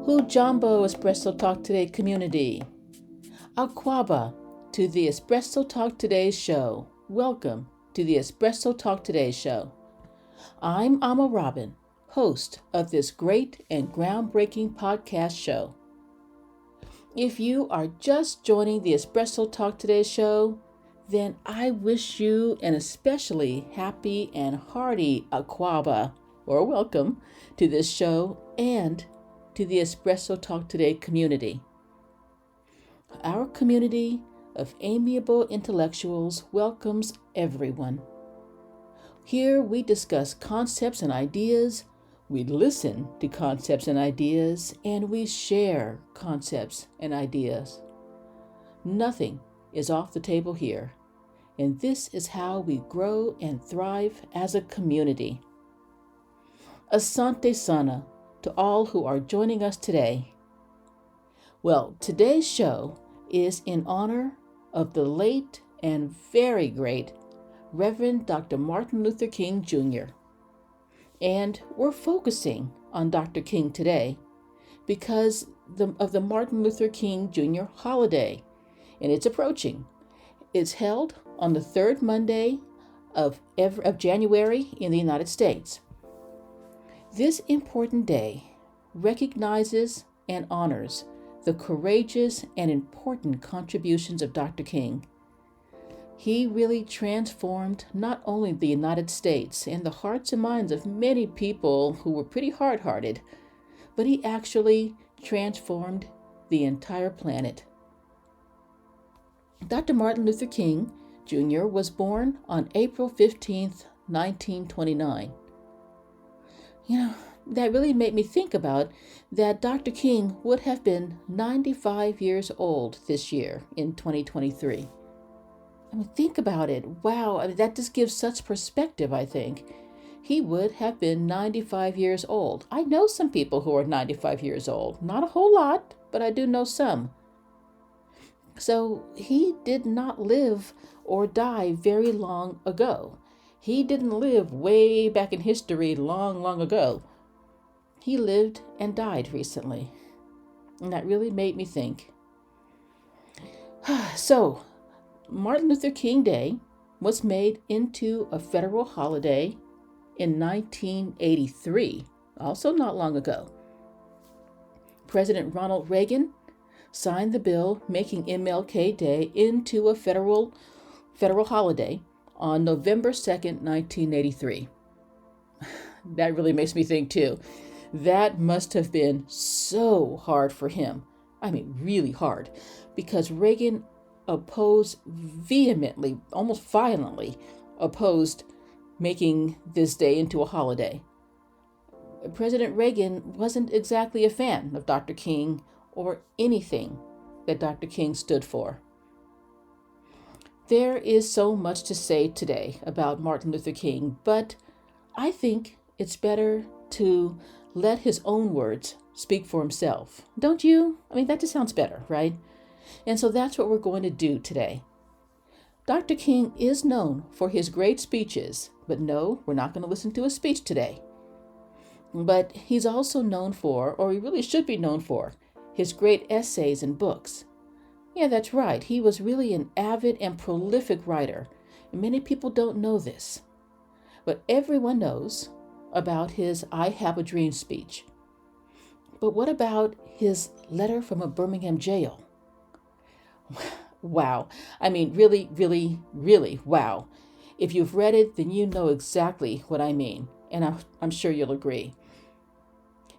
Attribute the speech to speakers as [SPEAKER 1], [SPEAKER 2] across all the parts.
[SPEAKER 1] Hujambo Espresso Talk Today community. Akwaba to the Espresso Talk Today show. Welcome to the Espresso Talk Today show. I'm Amma Robin, host of this great and groundbreaking podcast show. If you are just joining the Espresso Talk Today show, then I wish you an especially happy and hearty Akwaba, or welcome, to this show and to the Espresso Talk Today community. Our community of amiable intellectuals welcomes everyone. Here we discuss concepts and ideas, we listen to concepts and ideas, and we share concepts and ideas. Nothing is off the table here, and this is how we grow and thrive as a community. Asante Sana to all who are joining us today. Well, today's show is in honor of the late and very great Reverend Dr. Martin Luther King Jr. And we're focusing on Dr. King today because of the Martin Luther King Jr. holiday, and it's approaching. It's held on the third Monday of January in the United States. This important day recognizes and honors the courageous and important contributions of Dr. King. He really transformed not only the United States and the hearts and minds of many people who were pretty hard-hearted, but he actually transformed the entire planet. Dr. Martin Luther King Jr. was born on April 15th, 1929. That really made me think about that Dr. King would have been 95 years old this year in 2023. Think about it. Wow, that just gives such perspective, I think. He would have been 95 years old. I know some people who are 95 years old. Not a whole lot, but I do know some. So he did not live or die very long ago. He didn't live way back in history long, long ago. He lived and died recently. And that really made me think. So, Martin Luther King Day was made into a federal holiday in 1983, also not long ago. President Ronald Reagan signed the bill making MLK Day into a federal holiday on November 2nd, 1983. That really makes me think too. That must have been so hard for him. Really hard, because Reagan opposed vehemently, almost violently opposed making this day into a holiday. President Reagan wasn't exactly a fan of Dr. King or anything that Dr. King stood for. There is so much to say today about Martin Luther King, but I think it's better to let his own words speak for himself. Don't you? That just sounds better, right? And so that's what we're going to do today. Dr. King is known for his great speeches, but no, we're not going to listen to a speech today. But he's also known for, or he really should be known for, his great essays and books. Yeah, that's right. He was really an avid and prolific writer. And many people don't know this. But everyone knows about his I Have a Dream speech. But what about his letter from a Birmingham jail? Wow. Really, really, really wow. If you've read it, then you know exactly what I mean. And I'm sure you'll agree.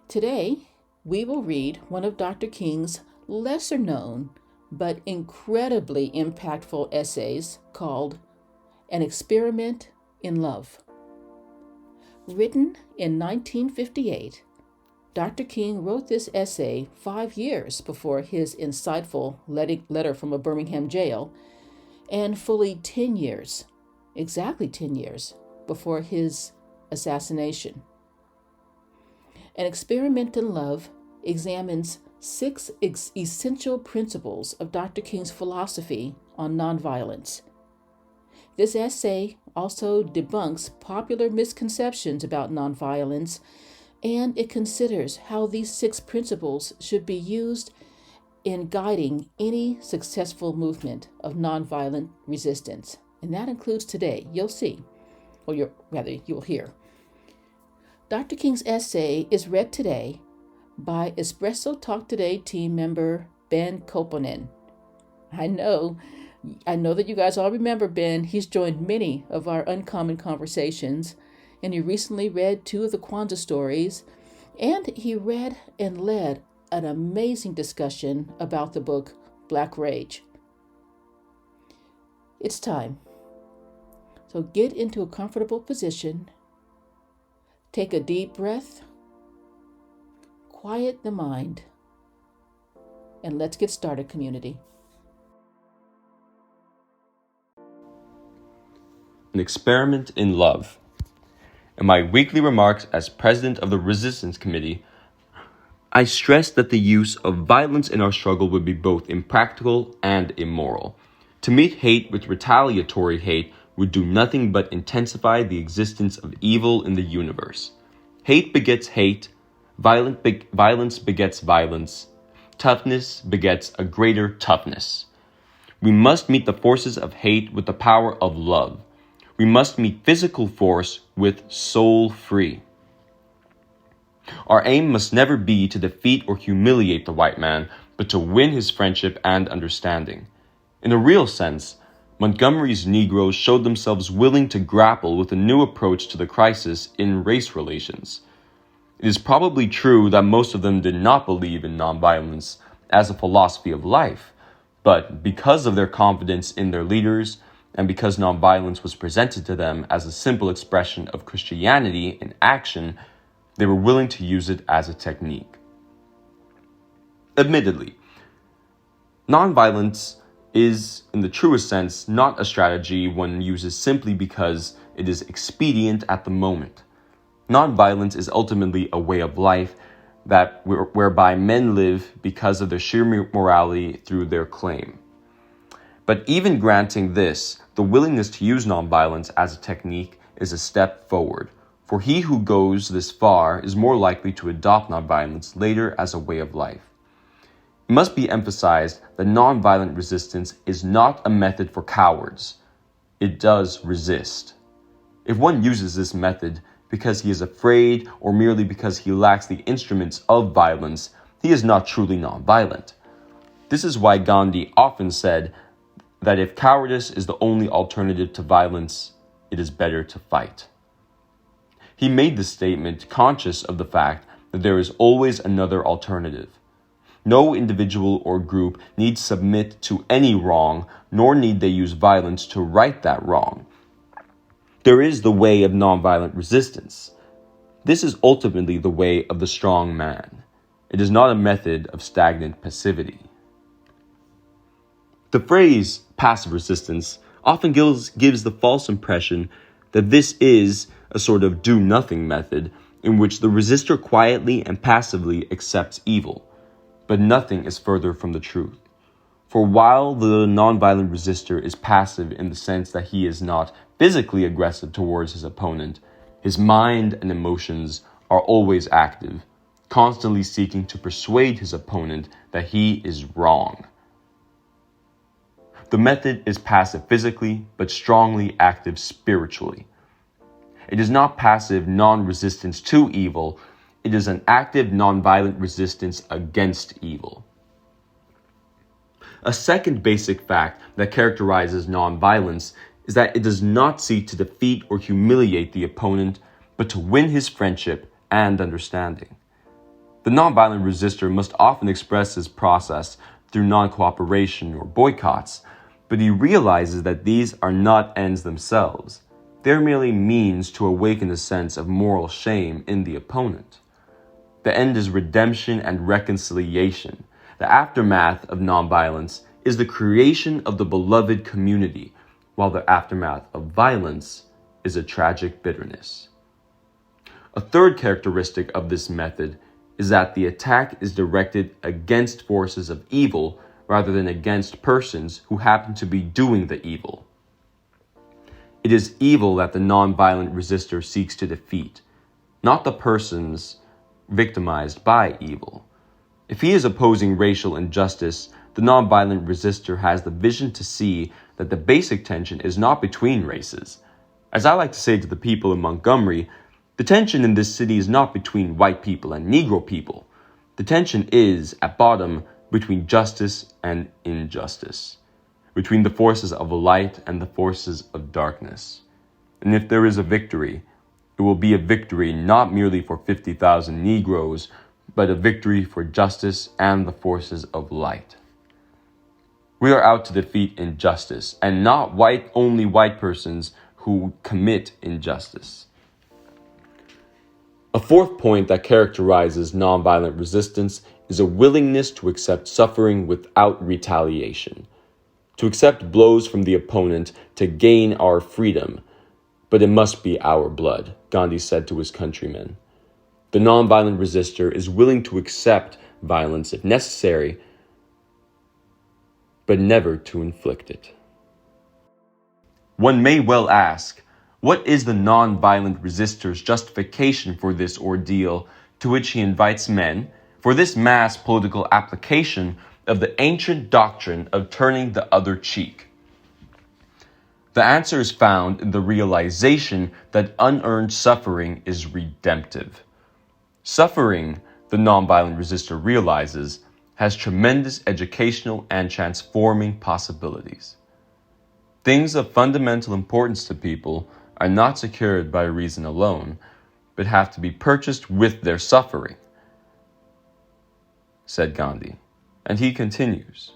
[SPEAKER 1] Today, we will read one of Dr. King's lesser known but incredibly impactful essays called An Experiment in Love. Written in 1958, Dr. King wrote this essay 5 years before his insightful letter from a Birmingham jail, and fully 10 years, exactly 10 years, before his assassination. An Experiment in Love examines 6 essential principles of Dr. King's philosophy on nonviolence. This essay also debunks popular misconceptions about nonviolence and it considers how these 6 principles should be used in guiding any successful movement of nonviolent resistance. And that includes today. You'll see, or you'll hear. Dr. King's essay is read today by Espresso Talk Today team member Ben Koponen. I know that you guys all remember Ben. He's joined many of our Uncommon Conversations, and he recently read 2 of the Kwanzaa stories, and he read and led an amazing discussion about the book Black Rage. It's time. So get into a comfortable position, take a deep breath, quiet the mind, and let's get started, community.
[SPEAKER 2] An experiment in love. In my weekly remarks as president of the Resistance Committee, I stressed that the use of violence in our struggle would be both impractical and immoral. To meet hate with retaliatory hate would do nothing but intensify the existence of evil in the universe. Hate begets hate, violence begets violence, toughness begets a greater toughness. We must meet the forces of hate with the power of love. We must meet physical force with soul free. Our aim must never be to defeat or humiliate the white man, but to win his friendship and understanding. In a real sense, Montgomery's Negroes showed themselves willing to grapple with a new approach to the crisis in race relations. It is probably true that most of them did not believe in nonviolence as a philosophy of life, but because of their confidence in their leaders, and because nonviolence was presented to them as a simple expression of Christianity in action, they were willing to use it as a technique. Admittedly, nonviolence is, in the truest sense, not a strategy one uses simply because it is expedient at the moment. Nonviolence is ultimately a way of life whereby men live because of their sheer morality through their claim. But even granting this, the willingness to use nonviolence as a technique is a step forward, for he who goes this far is more likely to adopt nonviolence later as a way of life. It must be emphasized that nonviolent resistance is not a method for cowards. It does resist. If one uses this method because he is afraid or merely because he lacks the instruments of violence, he is not truly nonviolent. This is why Gandhi often said that if cowardice is the only alternative to violence, it is better to fight. He made this statement conscious of the fact that there is always another alternative. No individual or group needs submit to any wrong, nor need they use violence to right that wrong. There is the way of nonviolent resistance. This is ultimately the way of the strong man. It is not a method of stagnant passivity. The phrase passive resistance often gives the false impression that this is a sort of do-nothing method in which the resistor quietly and passively accepts evil. But nothing is further from the truth. For while the nonviolent resistor is passive in the sense that he is not physically aggressive towards his opponent, his mind and emotions are always active, constantly seeking to persuade his opponent that he is wrong. The method is passive physically, but strongly active spiritually. It is not passive non-resistance to evil, it is an active nonviolent resistance against evil. A second basic fact that characterizes nonviolence is that it does not seek to defeat or humiliate the opponent, but to win his friendship and understanding. The nonviolent resistor must often express his process through non-cooperation or boycotts, but he realizes that these are not ends themselves. They are merely means to awaken a sense of moral shame in the opponent. The end is redemption and reconciliation. The aftermath of nonviolence is the creation of the beloved community, while the aftermath of violence is a tragic bitterness. A third characteristic of this method is that the attack is directed against forces of evil rather than against persons who happen to be doing the evil. It is evil that the nonviolent resistor seeks to defeat, not the persons victimized by evil. If he is opposing racial injustice, the nonviolent resistor has the vision to see that the basic tension is not between races. As I like to say to the people in Montgomery, the tension in this city is not between white people and Negro people. The tension is, at bottom, between justice and injustice, between the forces of light and the forces of darkness. And if there is a victory, it will be a victory not merely for 50,000 Negroes, but a victory for justice and the forces of light. We are out to defeat injustice, and not only white persons who commit injustice. A fourth point that characterizes nonviolent resistance is a willingness to accept suffering without retaliation, to accept blows from the opponent to gain our freedom, but it must be our blood, Gandhi said to his countrymen. The nonviolent resistor is willing to accept violence if necessary, but never to inflict it. One may well ask, what is the nonviolent resistor's justification for this ordeal, to which he invites men, for this mass political application of the ancient doctrine of turning the other cheek? The answer is found in the realization that unearned suffering is redemptive. Suffering, the nonviolent resistor realizes, has tremendous educational and transforming possibilities. Things of fundamental importance to people are not secured by reason alone, but have to be purchased with their suffering, said Gandhi. And he continues,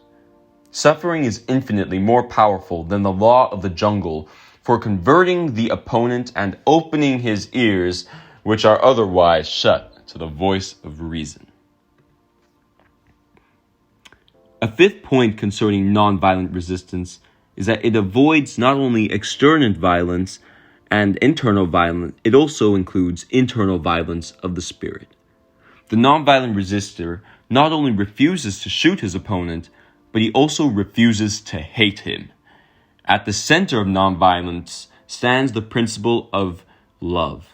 [SPEAKER 2] suffering is infinitely more powerful than the law of the jungle for converting the opponent and opening his ears, which are otherwise shut to the voice of reason. A fifth point concerning nonviolent resistance is that it avoids not only external violence and internal violence, it also includes internal violence of the spirit. The nonviolent resistor not only refuses to shoot his opponent, but he also refuses to hate him. At the center of nonviolence stands the principle of love.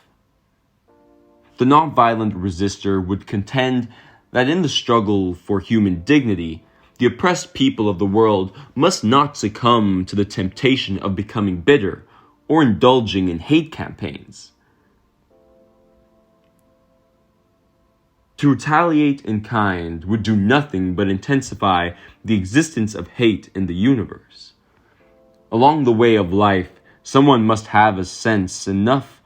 [SPEAKER 2] The nonviolent resistor would contend that in the struggle for human dignity, the oppressed people of the world must not succumb to the temptation of becoming bitter or indulging in hate campaigns. To retaliate in kind would do nothing but intensify the existence of hate in the universe. Along the way of life, someone must have a sense enough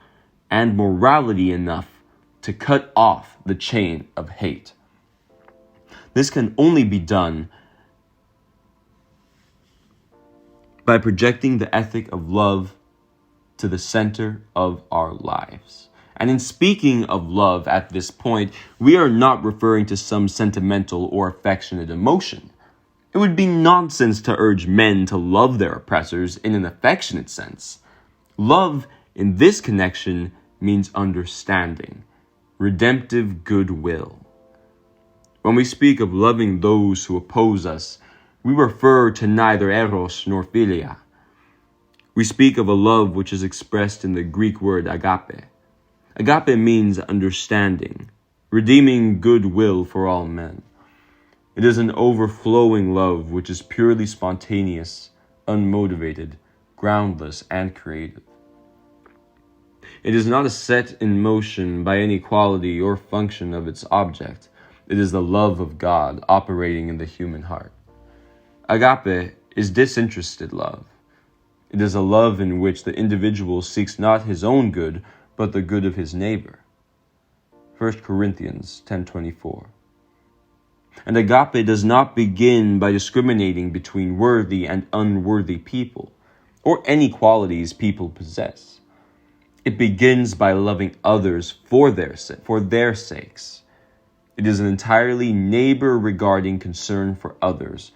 [SPEAKER 2] and morality enough to cut off the chain of hate. This can only be done by projecting the ethic of love to the center of our lives. And in speaking of love at this point, we are not referring to some sentimental or affectionate emotion. It would be nonsense to urge men to love their oppressors in an affectionate sense. Love in this connection means understanding, redemptive goodwill. When we speak of loving those who oppose us, we refer to neither eros nor philia. We speak of a love which is expressed in the Greek word agape. Agape means understanding, redeeming goodwill for all men. It is an overflowing love which is purely spontaneous, unmotivated, groundless, and creative. It is not set in motion by any quality or function of its object. It is the love of God operating in the human heart. Agape is disinterested love. It is a love in which the individual seeks not his own good, but the good of his neighbor. 1 Corinthians 10:24. And agape does not begin by discriminating between worthy and unworthy people, or any qualities people possess. It begins by loving others for their sakes. It is an entirely neighbor-regarding concern for others,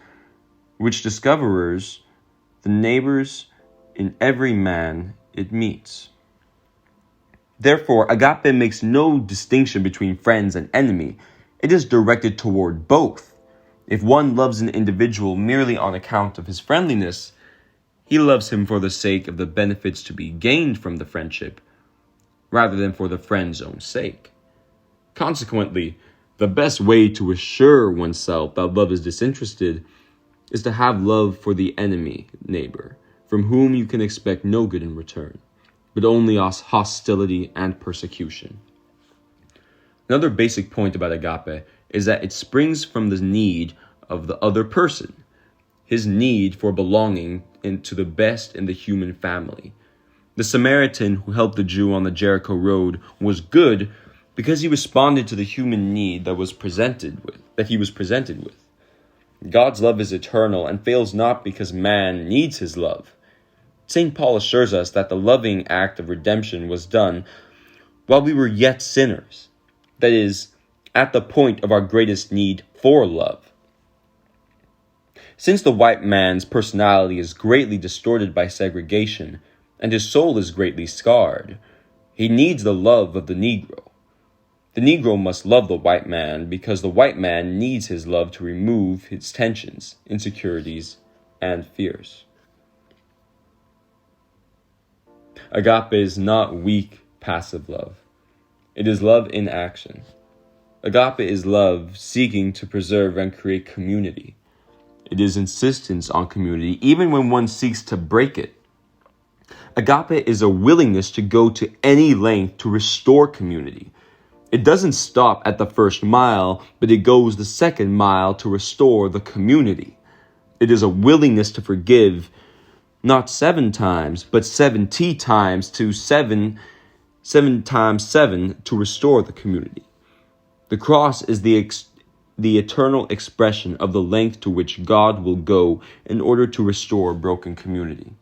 [SPEAKER 2] which discovers the neighbors in every man it meets. Therefore, agape makes no distinction between friends and enemy. It is directed toward both. If one loves an individual merely on account of his friendliness, he loves him for the sake of the benefits to be gained from the friendship, rather than for the friend's own sake. Consequently, the best way to assure oneself that love is disinterested is to have love for the enemy neighbor, from whom you can expect no good in return, but only hostility and persecution. Another basic point about agape is that it springs from the need of the other person, his need for belonging into the best in the human family. The Samaritan who helped the Jew on the Jericho road was good because he responded to the human need that he was presented with. God's love is eternal and fails not because man needs his love. St. Paul assures us that the loving act of redemption was done while we were yet sinners, that is, at the point of our greatest need for love. Since the white man's personality is greatly distorted by segregation, and his soul is greatly scarred, he needs the love of the Negro. The Negro must love the white man because the white man needs his love to remove his tensions, insecurities, and fears. Agape is not weak, passive love. It is love in action. Agape is love seeking to preserve and create community. It is insistence on community, even when one seeks to break it. Agape is a willingness to go to any length to restore community. It doesn't stop at the first mile, but it goes the second mile to restore the community. It is a willingness to forgive, not 7 times, but 70 times to 7 times 7 to restore the community. The cross is the eternal expression of the length to which God will go in order to restore broken community.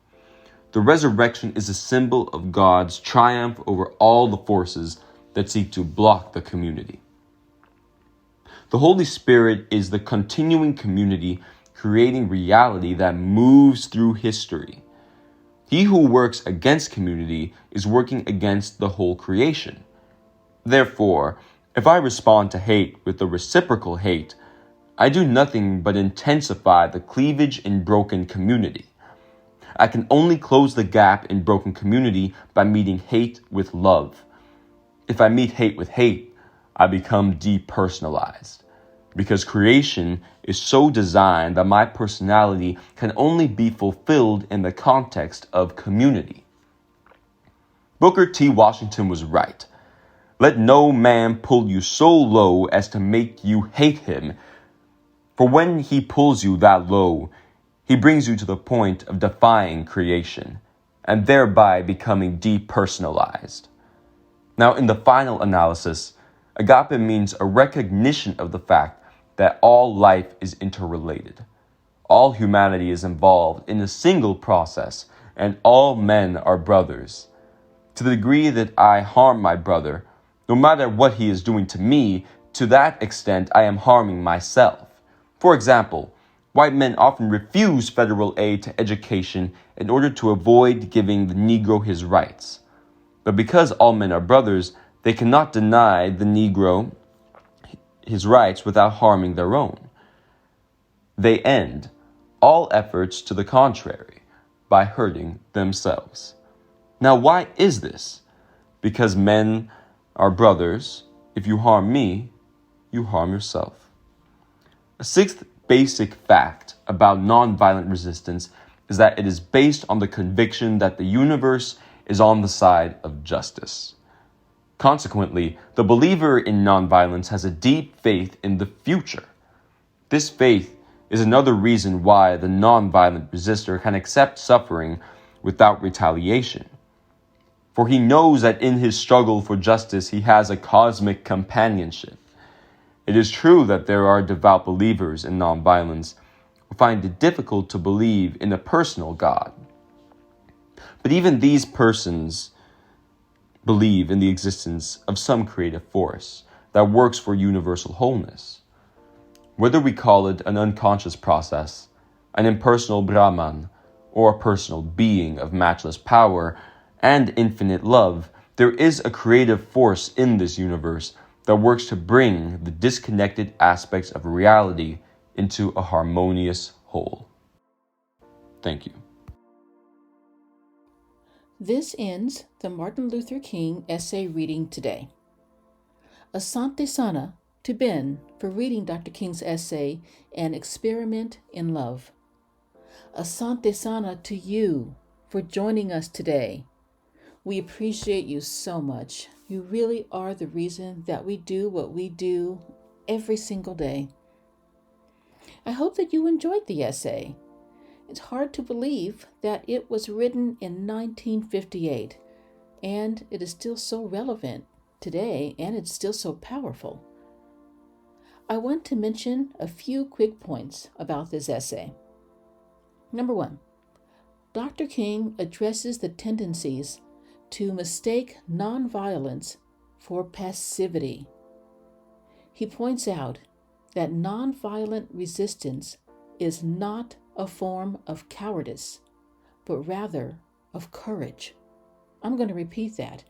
[SPEAKER 2] The resurrection is a symbol of God's triumph over all the forces that seek to block the community. The Holy Spirit is the continuing community creating reality that moves through history. He who works against community is working against the whole creation. Therefore, if I respond to hate with the reciprocal hate, I do nothing but intensify the cleavage in broken community. I can only close the gap in broken community by meeting hate with love. If I meet hate with hate, I become depersonalized, because creation is so designed that my personality can only be fulfilled in the context of community. Booker T. Washington was right. Let no man pull you so low as to make you hate him, for when he pulls you that low, he brings you to the point of defying creation, and thereby becoming depersonalized. Now, in the final analysis, agape means a recognition of the fact that all life is interrelated. All humanity is involved in a single process, and all men are brothers. To the degree that I harm my brother, no matter what he is doing to me, to that extent I am harming myself. For example, white men often refuse federal aid to education in order to avoid giving the Negro his rights. But because all men are brothers, they cannot deny the Negro his rights without harming their own. They end all efforts to the contrary by hurting themselves. Now, why is this? Because men are brothers. If you harm me, you harm yourself. A sixth basic fact about nonviolent resistance is that it is based on the conviction that the universe is on the side of justice. Consequently, the believer in nonviolence has a deep faith in the future. This faith is another reason why the nonviolent resistor can accept suffering without retaliation. For he knows that in his struggle for justice, he has a cosmic companionship. It is true that there are devout believers in nonviolence who find it difficult to believe in a personal God. But even these persons believe in the existence of some creative force that works for universal wholeness. Whether we call it an unconscious process, an impersonal Brahman, or a personal being of matchless power and infinite love, there is a creative force in this universe that works to bring the disconnected aspects of reality into a harmonious whole. Thank you.
[SPEAKER 1] This ends the Martin Luther King essay reading today. Asante Sana to Ben for reading Dr. King's essay, An Experiment in Love. Asante Sana to you for joining us today. We appreciate you so much. You really are the reason that we do what we do every single day. I hope that you enjoyed the essay. It's hard to believe that it was written in 1958, and it is still so relevant today, and it's still so powerful. I want to mention a few quick points about this essay. Number 1, Dr. King addresses the tendencies to mistake nonviolence for passivity. He points out that nonviolent resistance is not a form of cowardice, but rather of courage. I'm going to repeat that.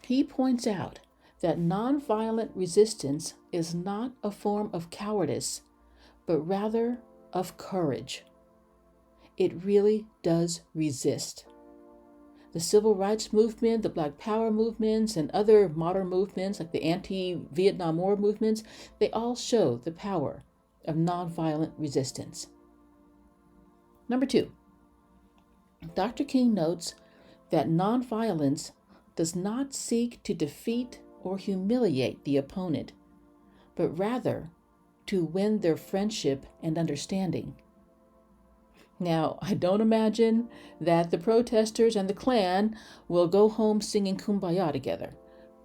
[SPEAKER 1] He points out that nonviolent resistance is not a form of cowardice, but rather of courage. It really does resist. The civil rights movement, the Black Power movements, and other modern movements like the anti-Vietnam War movements, they all show the power of nonviolent resistance. Number 2, Dr. King notes that nonviolence does not seek to defeat or humiliate the opponent, but rather to win their friendship and understanding. Now, I don't imagine that the protesters and the Klan will go home singing Kumbaya together,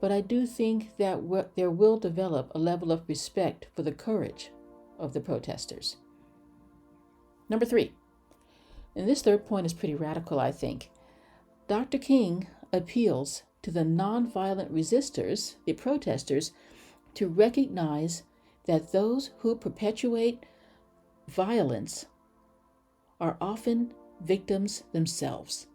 [SPEAKER 1] but I do think that there will develop a level of respect for the courage of the protesters. Number 3, and this third point is pretty radical, I think. Dr. King appeals to the nonviolent resistors, the protesters, to recognize that those who perpetuate violence are often victims themselves.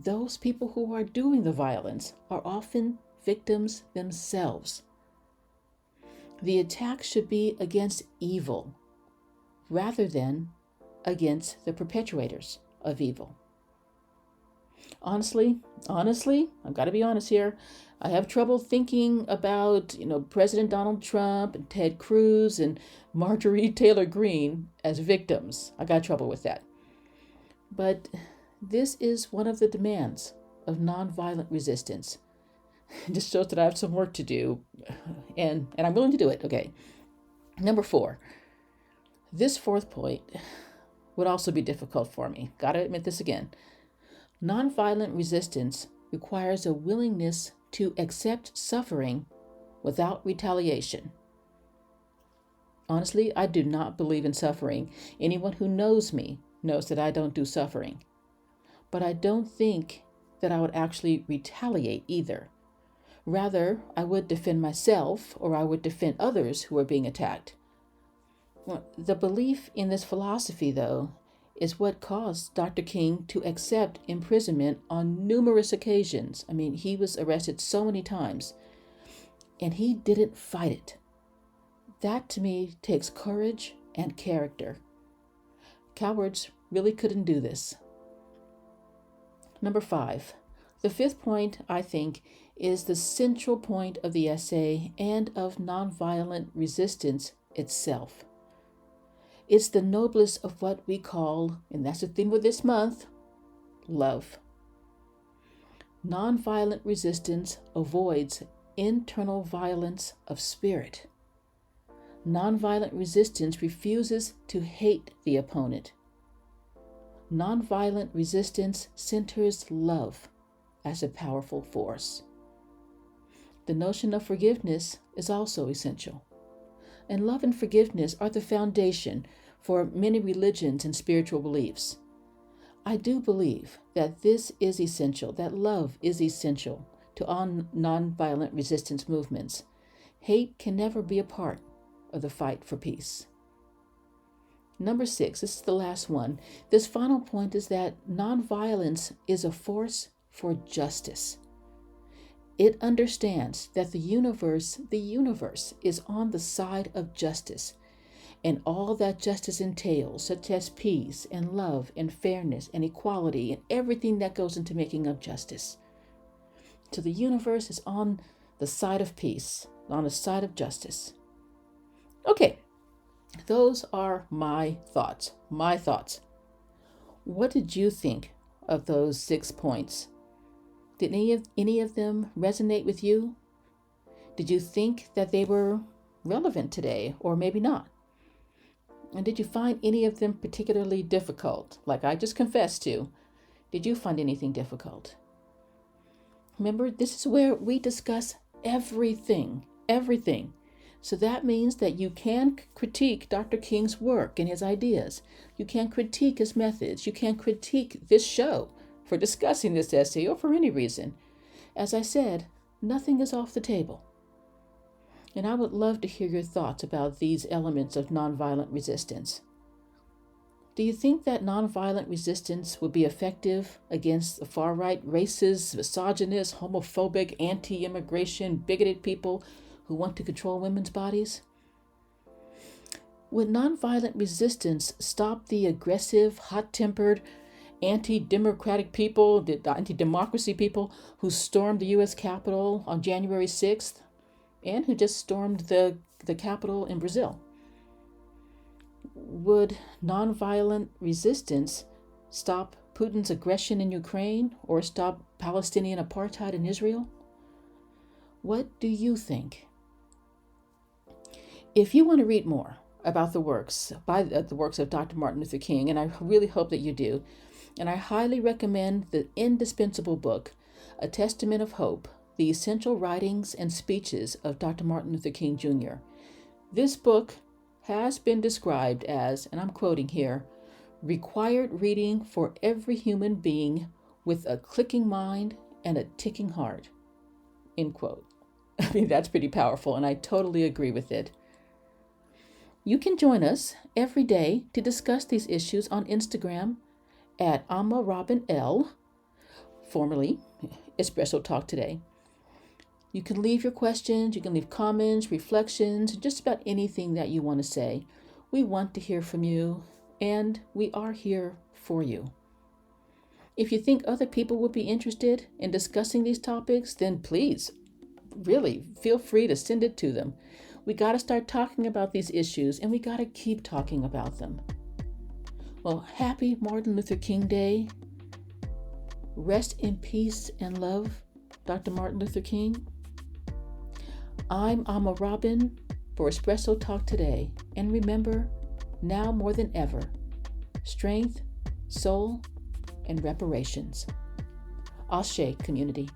[SPEAKER 1] Those people who are doing the violence are often victims themselves. The attack should be against evil rather than against the perpetuators of evil. Honestly, I've got to be honest here. I have trouble thinking about, President Donald Trump and Ted Cruz and Marjorie Taylor Greene as victims. I got trouble with that. But this is one of the demands of nonviolent resistance. It just shows that I have some work to do, and I'm willing to do it. Okay. Number 4, this fourth point would also be difficult for me. Gotta admit this again. Nonviolent resistance requires a willingness to accept suffering without retaliation. Honestly, I do not believe in suffering. Anyone who knows me knows that I don't do suffering. But I don't think that I would actually retaliate either. Rather, I would defend myself, or I would defend others who are being attacked. The belief in this philosophy, though, is what caused Dr. King to accept imprisonment on numerous occasions. I mean, he was arrested so many times, and he didn't fight it. That, to me, takes courage and character. Cowards really couldn't do this. Number 5, the fifth point, I think, is the central point of the essay and of nonviolent resistance itself. It's the noblest of what we call, and that's the theme of this month, love. Nonviolent resistance avoids internal violence of spirit. Nonviolent resistance refuses to hate the opponent. Nonviolent resistance centers love as a powerful force. The notion of forgiveness is also essential. And love and forgiveness are the foundation for many religions and spiritual beliefs. I do believe that this is essential, that love is essential to all nonviolent resistance movements. Hate can never be a part of the fight for peace. Number 6, this is the last one. This final point is that nonviolence is a force for justice. It understands that the universe is on the side of justice, and all that justice entails, such as peace and love and fairness and equality and everything that goes into making up justice. So the universe is on the side of peace, on the side of justice. Okay, those are my thoughts. My thoughts. What did you think of those 6 points? Did any of them resonate with you? Did you think that they were relevant today, or maybe not? And did you find any of them particularly difficult, like I just confessed to? Did you find anything difficult? Remember, this is where we discuss everything. So that means that you can critique Dr. King's work and his ideas. You can critique his methods. You can critique this show for discussing this essay or for any reason. As I said, nothing is off the table. And I would love to hear your thoughts about these elements of nonviolent resistance. Do you think that nonviolent resistance would be effective against the far-right racist, misogynist, homophobic, anti-immigration, bigoted people who want to control women's bodies? Would nonviolent resistance stop the aggressive, hot-tempered, anti-democratic people, the anti-democracy people who stormed the U.S. Capitol on January 6th and who just stormed the Capitol in Brazil? Would nonviolent resistance stop Putin's aggression in Ukraine or stop Palestinian apartheid in Israel? What do you think? If you want to read more about the works of Dr. Martin Luther King, and I really hope that you do, and I highly recommend the indispensable book, A Testament of Hope, The Essential Writings and Speeches of Dr. Martin Luther King, Jr. This book has been described as, and I'm quoting here, required reading for every human being with a clicking mind and a ticking heart, end quote. I mean, that's pretty powerful, and I totally agree with it. You can join us every day to discuss these issues on Instagram at AmaRobinL, formerly Espresso Talk Today. You can leave your questions, you can leave comments, reflections, just about anything that you want to say. We want to hear from you, and we are here for you. If you think other people would be interested in discussing these topics, then please, really, feel free to send it to them. We got to start talking about these issues, and we got to keep talking about them. Well, happy Martin Luther King Day. Rest in peace and love, Dr. Martin Luther King. I'm Ama Robin for Espresso Talk Today. And remember, now more than ever, strength, soul, and reparations. Ashe, community.